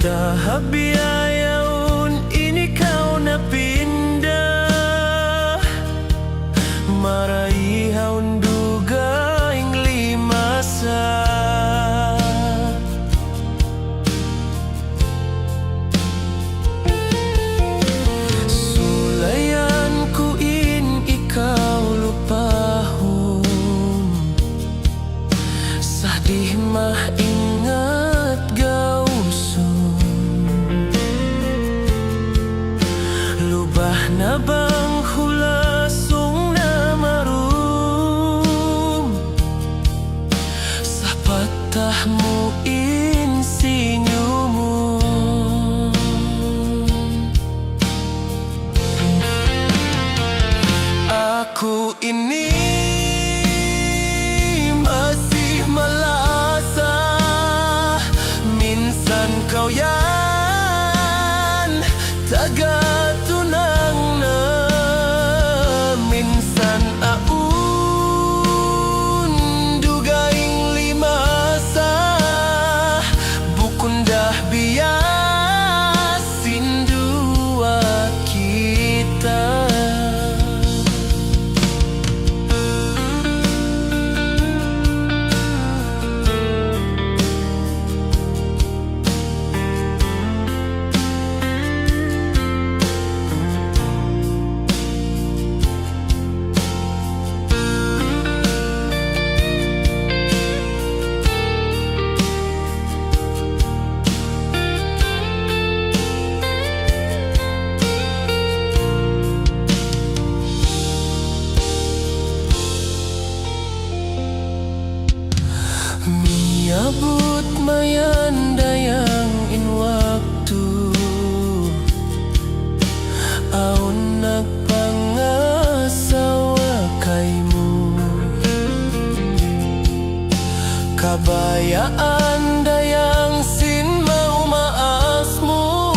Tahap biayaun ini kau na pindah, marai haun duga ing lima sa. Sulayan ku in ikaw lupahon, sadih mah ingat gauson. Lubah na bang hulasong na marum, sa patahmu insinyumo. Aku ini masih malasa, minsan kau yan tagatunang na, minsan aun dugaing limasa, bukundah biasin dua kita. Miabot mayandayang in waktu, aon nagpangasawa kaymo. Kabayaan dayang sin maumaas mo,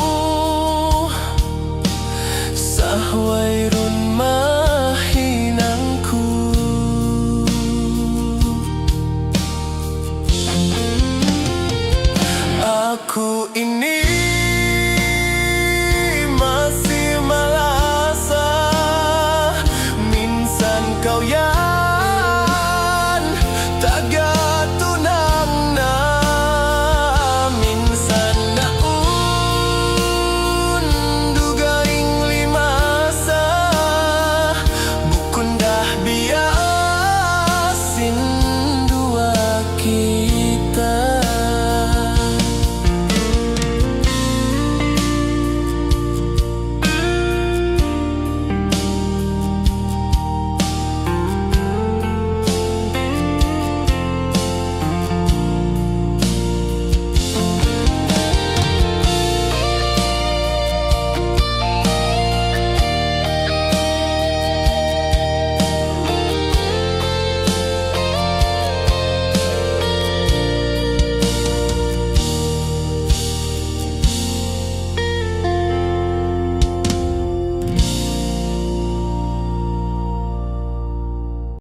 sa wayron mahinangku. Aku ini